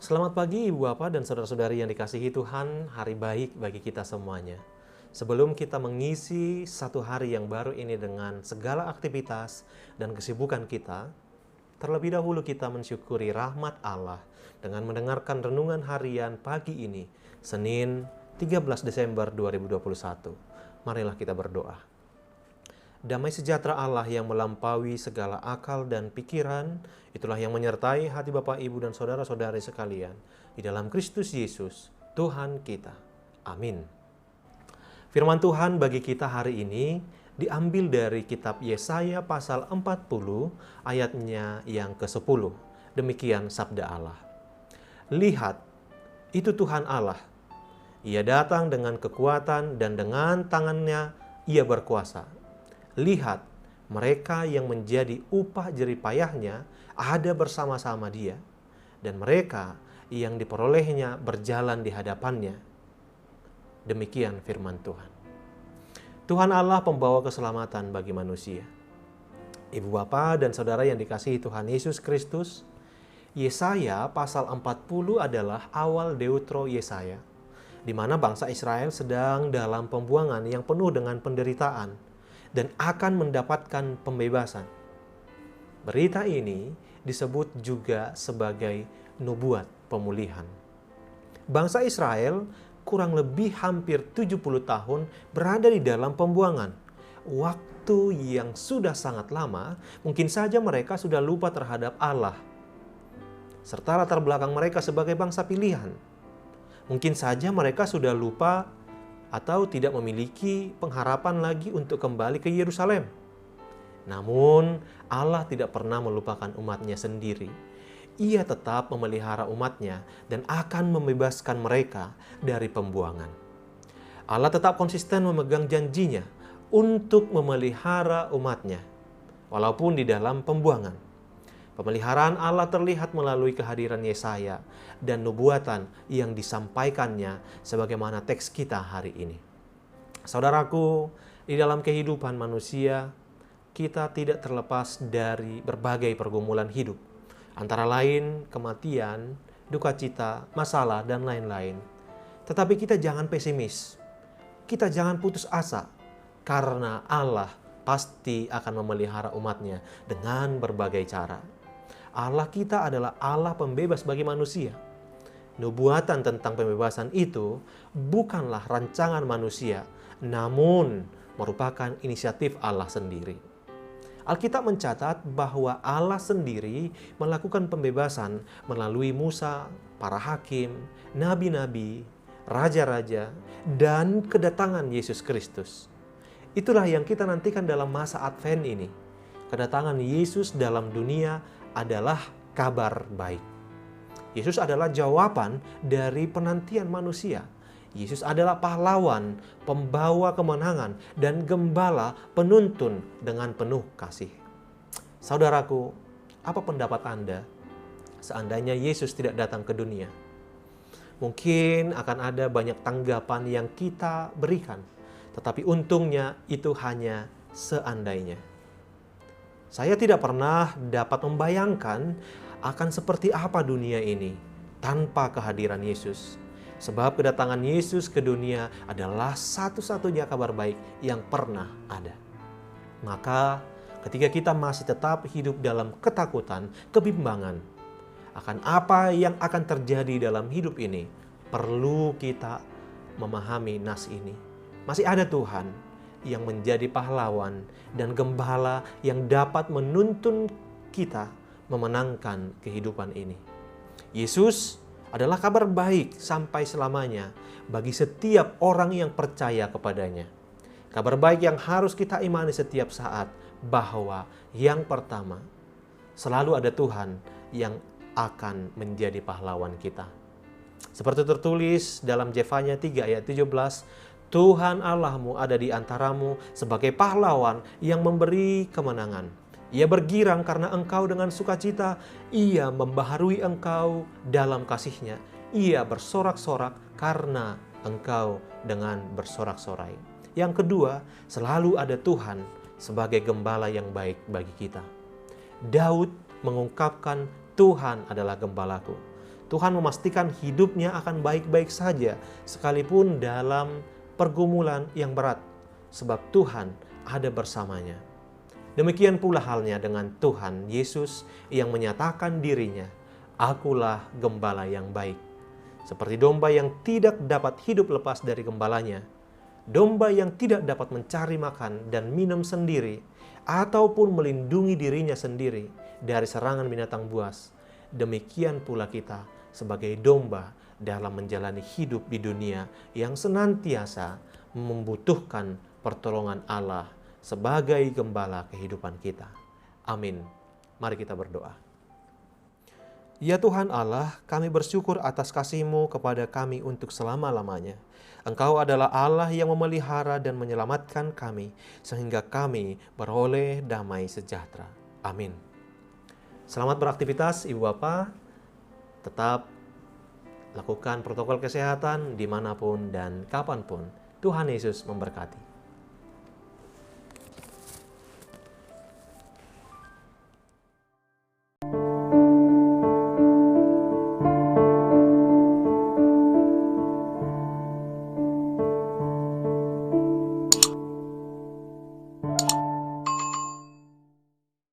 Selamat pagi Ibu Bapak dan Saudara-saudari yang dikasihi Tuhan, hari baik bagi kita semuanya. Sebelum kita mengisi satu hari yang baru ini dengan segala aktivitas dan kesibukan kita, terlebih dahulu kita mensyukuri rahmat Allah dengan mendengarkan renungan harian pagi ini, Senin 13 Desember 2021. Marilah kita berdoa. Damai sejahtera Allah yang melampaui segala akal dan pikiran, itulah yang menyertai hati Bapak, Ibu, dan saudara-saudari sekalian di dalam Kristus Yesus, Tuhan kita. Amin. Firman Tuhan bagi kita hari ini diambil dari kitab Yesaya pasal 40 ayatnya yang ke-10. Demikian sabda Allah. Lihat, itu Tuhan Allah. Ia datang dengan kekuatan dan dengan tangannya ia berkuasa. Lihat, mereka yang menjadi upah jerih payahnya ada bersama-sama dia, dan mereka yang diperolehnya berjalan di hadapannya. Demikian firman Tuhan. Tuhan Allah pembawa keselamatan bagi manusia. Ibu bapa dan saudara yang dikasihi Tuhan Yesus Kristus, Yesaya pasal 40 adalah awal deutro Yesaya, di mana bangsa Israel sedang dalam pembuangan yang penuh dengan penderitaan dan akan mendapatkan pembebasan. Berita ini disebut juga sebagai nubuat pemulihan. Bangsa Israel kurang lebih hampir 70 tahun berada di dalam pembuangan. Waktu yang sudah sangat lama, mungkin saja mereka sudah lupa terhadap Allah, serta latar belakang mereka sebagai bangsa pilihan. Mungkin saja mereka sudah lupa atau tidak memiliki pengharapan lagi untuk kembali ke Yerusalem. Namun, Allah tidak pernah melupakan umatnya sendiri. Ia tetap memelihara umatnya dan akan membebaskan mereka dari pembuangan. Allah tetap konsisten memegang janjinya untuk memelihara umatnya, walaupun di dalam pembuangan. Pemeliharaan Allah terlihat melalui kehadiran Yesaya dan nubuatan yang disampaikannya sebagaimana teks kita hari ini. Saudaraku, di dalam kehidupan manusia, kita tidak terlepas dari berbagai pergumulan hidup. Antara lain kematian, duka cita, masalah, dan lain-lain. Tetapi kita jangan pesimis. Kita jangan putus asa, karena Allah pasti akan memelihara umatnya dengan berbagai cara. Allah kita adalah Allah pembebas bagi manusia. Nubuatan tentang pembebasan itu bukanlah rancangan manusia, namun merupakan inisiatif Allah sendiri. Alkitab mencatat bahwa Allah sendiri melakukan pembebasan melalui Musa, para hakim, nabi-nabi, raja-raja, dan kedatangan Yesus Kristus. Itulah yang kita nantikan dalam masa Advent ini. Kedatangan Yesus dalam dunia adalah kabar baik. Yesus adalah jawaban dari penantian manusia. Yesus adalah pahlawan, pembawa kemenangan, dan gembala penuntun dengan penuh kasih. Saudaraku, apa pendapat Anda seandainya Yesus tidak datang ke dunia? Mungkin akan ada banyak tanggapan yang kita berikan, tetapi untungnya itu hanya seandainya. Saya tidak pernah dapat membayangkan akan seperti apa dunia ini tanpa kehadiran Yesus. Sebab kedatangan Yesus ke dunia adalah satu-satunya kabar baik yang pernah ada. Maka ketika kita masih tetap hidup dalam ketakutan, kebimbangan akan apa yang akan terjadi dalam hidup ini, perlu kita memahami nas ini. Masih ada Tuhan yang menjadi pahlawan dan gembala yang dapat menuntun kita memenangkan kehidupan ini. Yesus adalah kabar baik sampai selamanya bagi setiap orang yang percaya kepadanya. Kabar baik yang harus kita imani setiap saat bahwa yang pertama, selalu ada Tuhan yang akan menjadi pahlawan kita. Seperti tertulis dalam Yefanya 3 ayat 17, Tuhan Allahmu ada di antaramu sebagai pahlawan yang memberi kemenangan. Ia bergirang karena engkau dengan sukacita. Ia membaharui engkau dalam kasih-Nya. Ia bersorak-sorak karena engkau dengan bersorak-sorai. Yang kedua, selalu ada Tuhan sebagai gembala yang baik bagi kita. Daud mengungkapkan Tuhan adalah gembalaku. Tuhan memastikan hidupnya akan baik-baik saja sekalipun dalam pergumulan yang berat, sebab Tuhan ada bersamanya. Demikian pula halnya dengan Tuhan Yesus yang menyatakan dirinya, "Akulah gembala yang baik." Seperti domba yang tidak dapat hidup lepas dari gembalanya, domba yang tidak dapat mencari makan dan minum sendiri, ataupun melindungi dirinya sendiri dari serangan binatang buas, demikian pula kita sebagai domba dalam menjalani hidup di dunia yang senantiasa membutuhkan pertolongan Allah sebagai gembala kehidupan kita. Amin. Mari kita berdoa. Ya Tuhan Allah, kami bersyukur atas kasih-Mu kepada kami untuk selama-lamanya. Engkau adalah Allah yang memelihara dan menyelamatkan kami, sehingga kami beroleh damai sejahtera. Amin. Selamat beraktivitas Ibu Bapak. Tetap lakukan protokol kesehatan dimanapun dan kapanpun. Tuhan Yesus memberkati.